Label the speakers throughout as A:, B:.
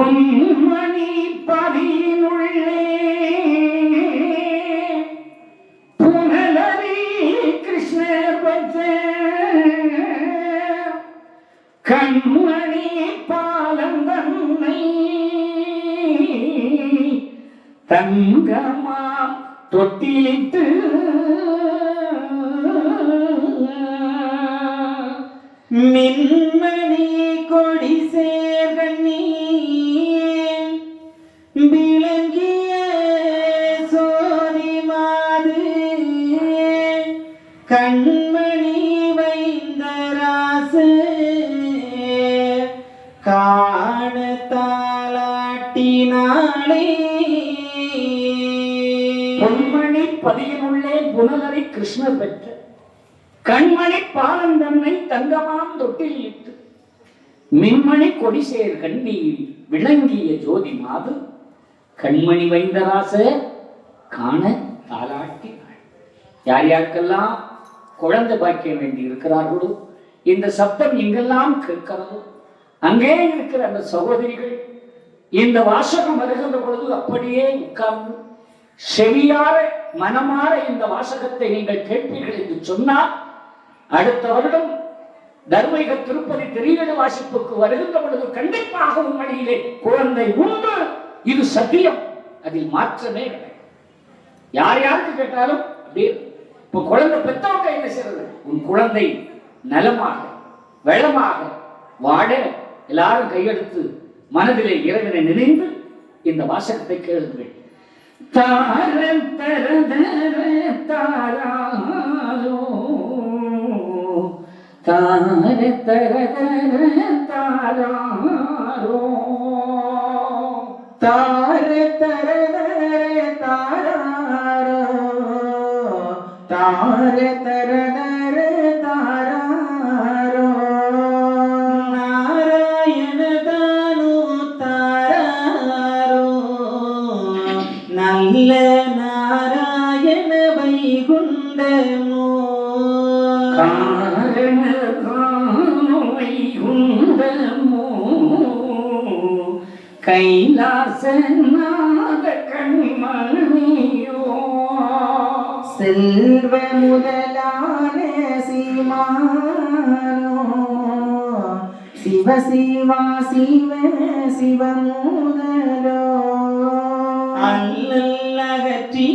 A: பொன்மணி பதியினுள்ளே புனலரி கிருஷ்ணர் பற்ற கண்மணி பாலந்தன்னை தங்கமா தொட்டிலிட்டு
B: மின்மணி கொடி சேர்கண்ணி விளங்கிய சோதி மாது கண்மணி வைந்தராசு காண தாளாட்டினாளே.
A: பொன்மணி பதியினுள்ளே புனலரி கிருஷ்ணர் பெற்ற கண்மணி பாலந்தன்னை தங்கமாம் தொட்டில் இட்டு மின்மணி கொடிசேர் கண்ணீர் விளங்கிய ஜோதி மாது கண்மணி வைந்தராச காண தாளாட்டினாள். யார் யாருக்கெல்லாம் குழந்தை பாக்கியம் வேண்டி இருக்கிறார்களோ, இந்த சப்தம் எங்கெல்லாம் கேட்கிறதோ அங்கே இருக்கிற அந்த சகோதரிகள் இந்த வாசகம் வருகின்ற பொழுது அப்படியே உட்கார்ந்து செவியார மனமாற இந்த வாசகத்தை நீங்கள் கேட்பீர்கள் என்று சொன்னால், அடுத்த வருடம் தர்மீக திருப்பதி திரியடு வாசிப்புக்கு வருகின்ற பொழுது கண்டிப்பாக உண்மையிலே குழந்தை உண்டு. இது சத்தியம், அதில் மாற்றமே கிடையாது. யார் யாருக்கு கேட்டாலும் அப்படியே. இப்ப குழந்தை பெற்றவங்க என்ன செய்யறது? உன் குழந்தை நலமாக வெள்ளமாக வாழ எல்லாரும் கையெடுத்து மனதிலே இறைவனை நினைந்து இந்த வாசகத்தை கேளுங்கள். தார தர தர தாராரோ தார தர தர தாராரோ
B: தார தர தர தாராரோ தார தர தர தாராரோ நாராயண தானோ தாராரோ நல்ல நாராயண வைகுண்டமோ
A: வைகுண்டமோ கைலாசநாத கண்மணியோ
B: செல்வ முதலான சீமானோ சிவ சிவா சிவ சிவ முதலோ அல்லல்லகற்றி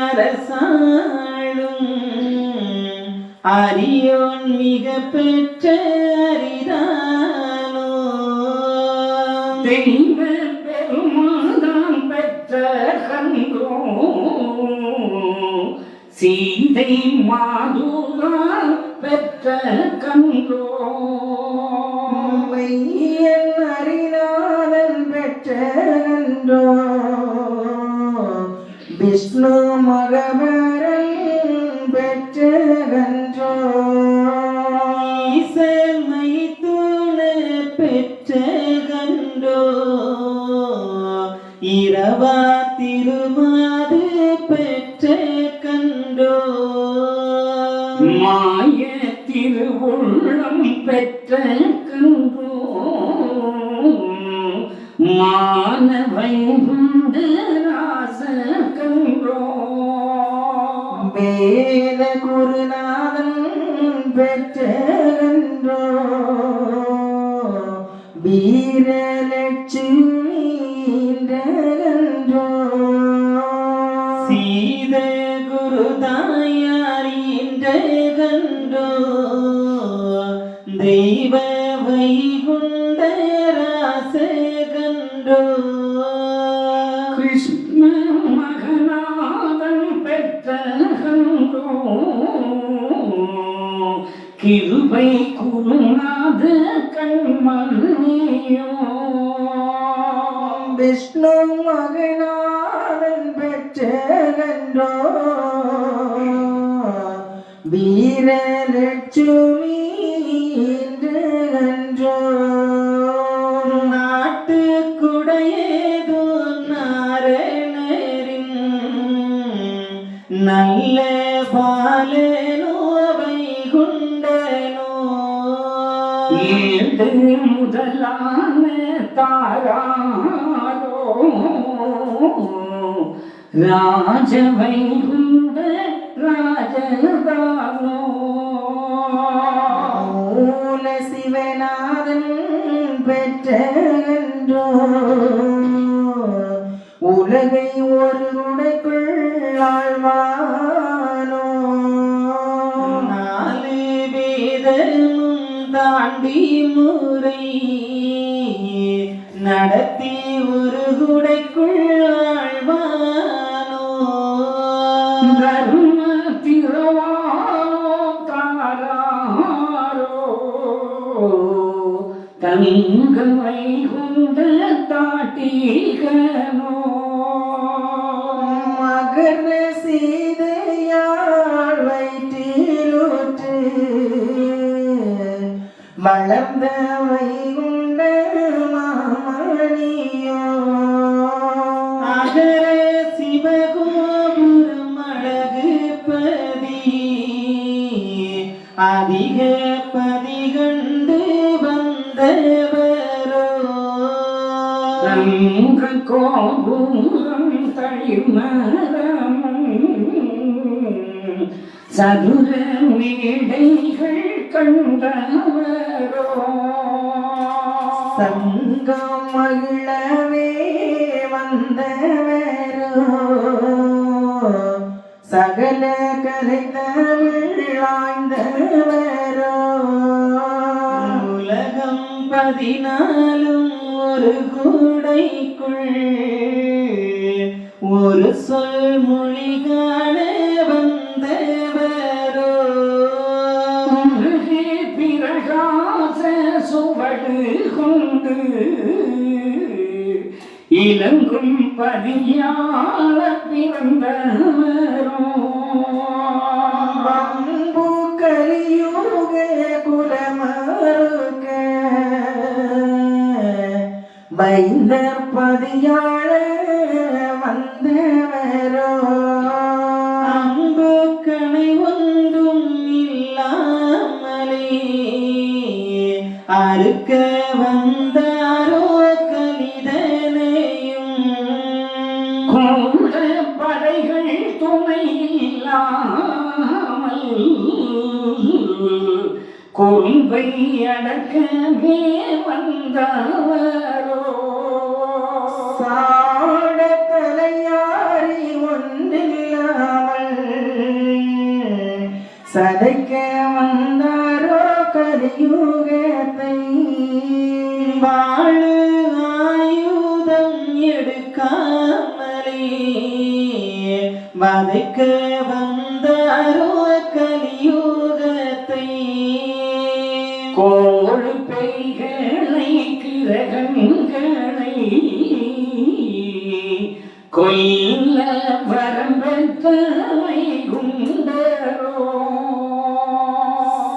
B: அரசாளும் அரியோன் மிக பெற்ற அரிதானோ
A: தெய்வ பெருமாதான் பெற்ற கன்றோ சீதை மாதுதான் பெற்ற கன்றோ
B: மையன் அரிநாதன் பெற்ற கன்றோ விஷ்ணு மகவரன் பெற்ற கன்றோ ஈசன் மைத்துன பெற்ற கன்றோ இரவா திருமாது பெற்ற கன்றோ
A: மாய திருவுள்ளம் பெற்ற கன்றோ மானவைகுண்ட ராச கன்றோ
B: வேத குருநாதன் பெற்ற கன்றோ வீரலட்சுமி கன்றோ சீத குருதாயாரின்ற கன்றோ தெய்வ வைகுண்ட ராச கன்றோ
A: கிருஷ்ண மகநாதன் பெற்ற கன்றோ கிருபை குருநாத கண்மணியோ
B: விஷ்ணு மகநாதன் பெற்ற கன்றோ வீரலட்சுமி கன்றோ நாட்டுக்குடையதோ நாரணரின் நல்ல பாலனோ வைகுண்டனோ
A: ஏழு முதலான தாரா ராஜவைகுண்ட ராஜதானோ
B: மூல சிவநாதன் பெற்றோ உலகை ஒரு உடைக்குள் ஆழ்வானோ நாலு வேதமும் தாண்டி முறை நடத்தி ஒரு குடைக்குள் ஆழ்வானோ
A: தர்ம திரவானோ தாராரோ தங்கமை கொண்ட தாட்டிகனோ
B: மகர சீதையாள் வயிற்றிலுற்று வளர்ந்த வைகுண்ட மாமணியோ அகர சிவகோபுரம் அழகு பதி அதிக பதிகண்டு வந்தவரோ
A: தங்க கோபுரம் தளிமரமும் சதுர மேடைகள் கண்டவரோ
B: சங்கம் மகிழவே வந்தவரோ சகல கலை தமிழ் ஆய்ந்தவரோ உலகம் 14 ஒரு கூடைக்குள் ஒரு சொல் மொழி காண வந்தவரோ
A: பிரகாச சுவடு கொண்டு இலங்கும் பதியாள பிறந்தவரோ
B: பம்பு கலியுக குலமருக வைந்தர் பதியாள வந்தவரோ அம்பு கணை ஒன்றும் இல்லாமலே அறுக்க வந்தாரோ கலிதனையும்
A: கூட படைகள் துணை இல்லாமல் குறும்பை அடக்கவே வந்தவரோ
B: சாட தலையாரி ஒன்றில்லாமல் சதைக்க வந்தாரோ கலியுகத்தை வாழு ஆயுதம் எடுக்காமலே வதைக்க வந்தாரோ கலியுகத்தை
A: கோழு பெய்களை கிரகங்களை கொல்ல வரம்பெற்றவை குண்டரோ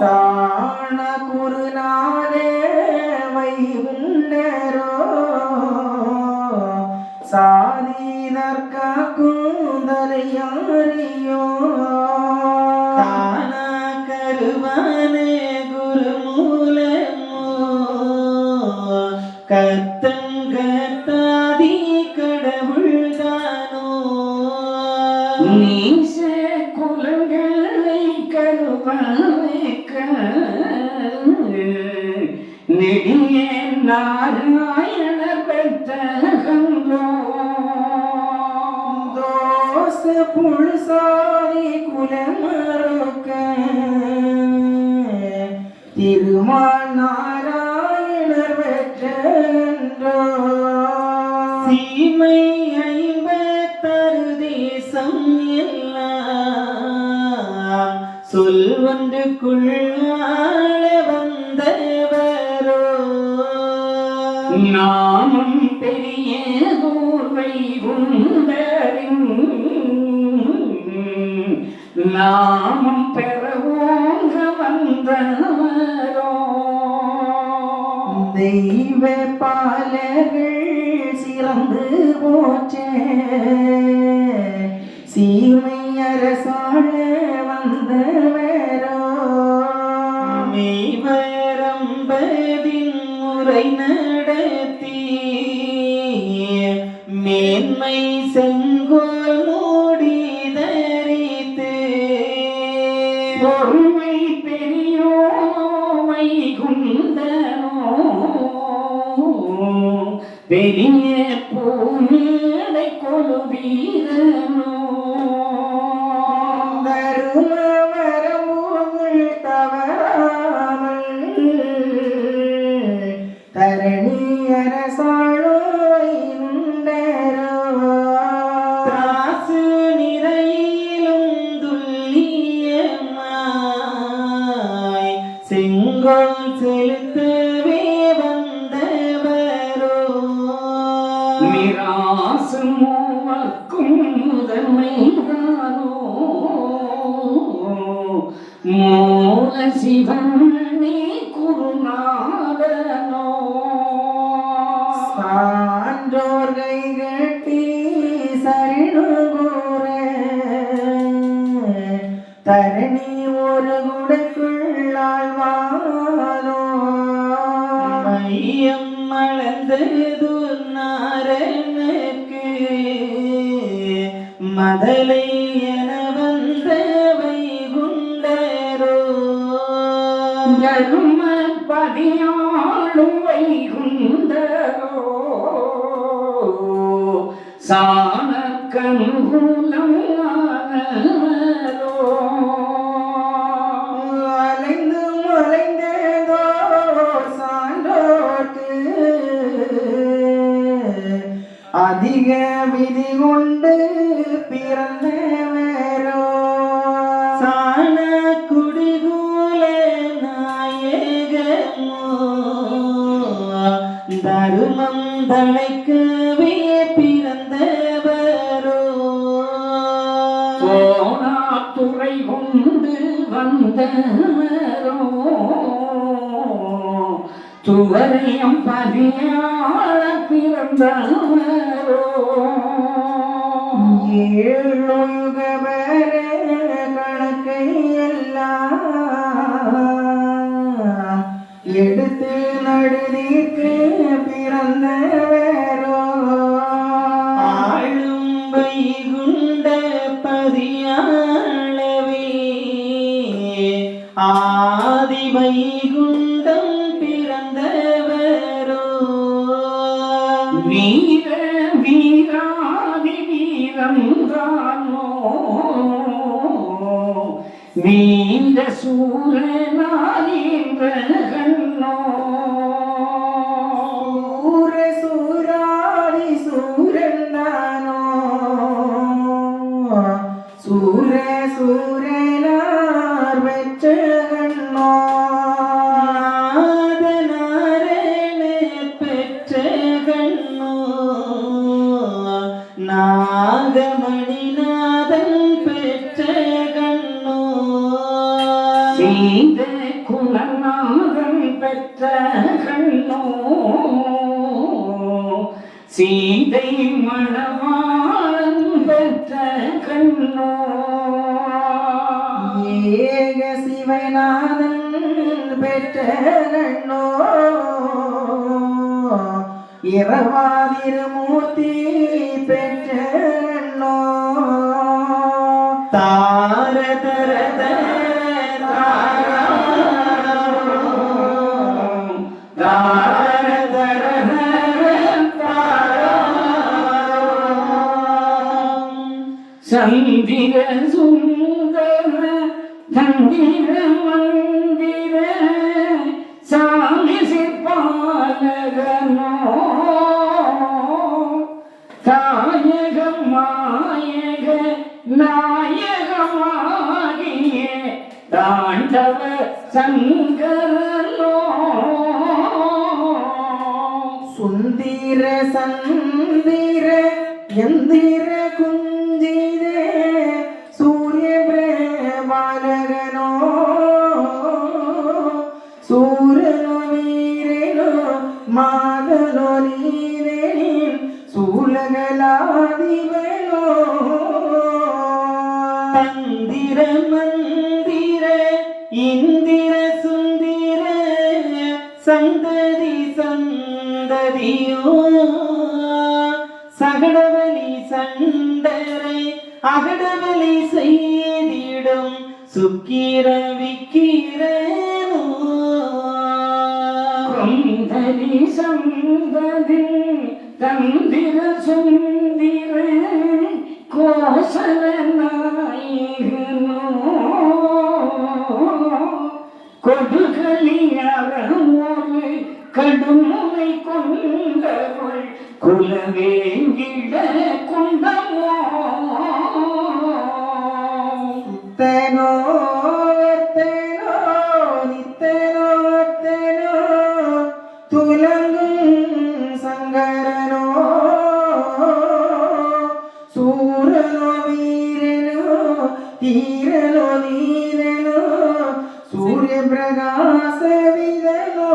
B: சாண குருநாதே வைகுண்டரோ சாதிதற்க கூந்தலையாரியோ காண கருவானே குருமூலமோ கத்தங்கத்தாதி கடவுள்தானோ
A: நீச குலங்களை கருவமைக்க நெடிய நாராயண பெற்றகன்றோ
B: தோச புழுசாதி குலமறுக்க திருமால் நாராயணர் பெற்றோ சீமை 56 தேசம் எல்லாம் சொல்வன்றுக்குள் ஆள வந்தவரோ
A: நாமம் பெரிய கூர்வை குண்டரின் நாமம் பெறவோங்க வந்தவரோ
B: தெய்வ பாலர்கள் சிறந்து போற்றே சீமை அரசாள வந்தவரோ மெய்வரம்பதின் முறை நடத்தி
A: பெரிய பூமேடை கொழுவீரனோ
B: தரும வரம்புகள் தவறாமல் தரணி அரசாளோய் திராசு நிறையிலும் துல்லியமாய் செங்கோல் செலுத்தவே வந்தவரோ
A: மிராசு மூவர்க்கும் முதன்மைதானோ மூல சிவனே குருநாதனோ
B: சான்றோர் கை கட்டி சரணூர தரணி ஒரு குடைக்குள்ளாழ்வானோ மையம் மலர்ந்தது நாரனுக்கு மதலை என வந்த வைகுண்டரோ
A: தரும பதியாளும் வைகுண்டரோ சாண கனுகூலம்
B: அலைந்து மலைந்ததோ சான்றோர்க்கு அதிக விதி கொண்டு பிறந்தவரோ சாண குடிகூல நாயகமோ தருமம் தலைக்கவே பிறந்தவரோ
A: துறை கொண்டு வந்தவரோ துவரியம் பதியாள பிறந்தவரோ
B: ஏழுகவர கணக்கை எல்லாம் எடுத்து நடுநீக்கு பிறந்தவரோ ஆளும் வைகுண்ட பதியாளவே ஆதி வைகுண்டம் பிறந்தவரோ
A: வீர வீராதி வீரந்தானோ வீர சூரனாரீன்ற கண்ணோ
B: சூர சூராதி சூரனானோ சூர சூரனார் வெற்ற கண்ணோ நாதனாரேன பெற்ற கண்ணோ நாகமணிநாதன் பெற்ற கண்ணோ
A: சீத குணநாதன் பெற்ற கண்ணோ சீதை மணவாளன் பெற்ற கண்ணோ
B: ஏக சிவநாதன் பெற்ற கண்ணோ இரவாதிருமூர்த்தி பெற்ற கண்ணோ தார தர
A: சந்திர சுந்தர தந்திர மந்திர சாமி சிற்பாலகனோ தாயகம் மாயக நாயகமாகிய தாண்டவ சங்கரனோ
B: சுந்தர சந்திர எந்திர குஞ்சித சூரிய பிரபாலகனோ சூரனோ வீரனோ மாதனோ நீரனின் சூலகலாதிபனோ தந்திர மந்திர இந்திர சுந்திர சந்ததி சந்ததியோ சகடவலி சண்டரை அகடவலி செய்திடும் சுக்கிர விக்கிரனோ
A: குந்தரி சந்ததி தந்திர சுந்திர கோசல நாயகனோ கொடுகளியாரமோடு கடுமுனை கொண்டவள் குலவேங்கிட குண்டமோ
B: தேனோ தேனோ நித்தேனோ தேனோ துலங்கும் சங்கரனோ சூரனோ வீரனோ தீரனோ நீரனோ சூரிய பிரகாச விதனோ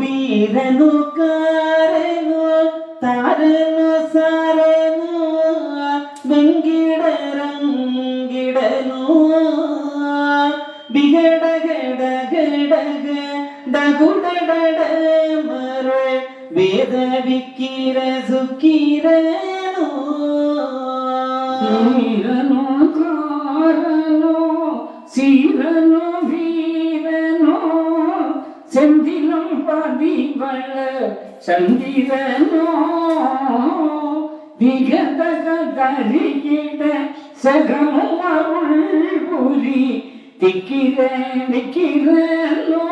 B: வீரனோ காரனோ தாரனோ சாரனோ வெங்கிடரங்கிடனோ ಬಿಗಡಗಡಗಡಗ ಡಗುಡಡಡ ಮರ ವೇದ ವಿಕ್ಕಿರ ಸುಕ್ಕಿರನೋ
A: ನೀರನೋ ಕಾರನೋ சீரனோ வீரனோ செந்திலம் பதிவள சந்திரனோ விகதக தரிகிட சகமும் அருள் புரி திக்கிர நிக்கிரனோ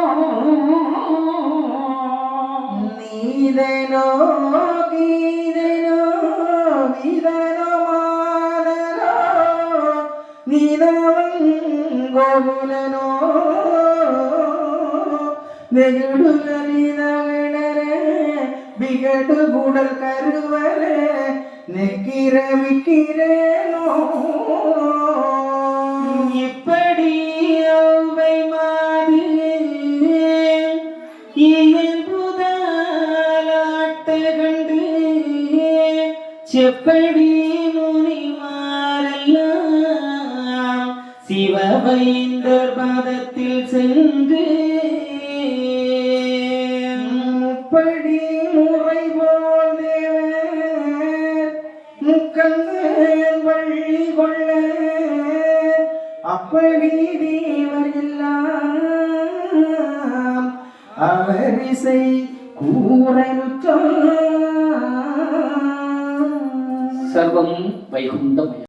B: நீதனோ கீதனோ நீதனோ மாதனோ நீதவங்கோகுலனோ வெகுடுகளினவளரே ಬಿಗಡು ಗುಡಲ್ ಕರುವರೆ ನೆಕ್ಕಿರ ವಿಕ್ಕಿರೇನೋ இப்படி அவை மாது இயல்புதாலாட்ட கண்டு செப்படி முனிமாரெல்லாம் சிவவைந்தர் பாதத்தில் சென்று முப்படி முறை போல் தேவர் முக்கந்தன் வள்ளி கொள்ள அப்படி தேவர் எல்லாம் அவரிசை கூறலுற்றார்
A: சர்வம் வைகுந்தமயம்.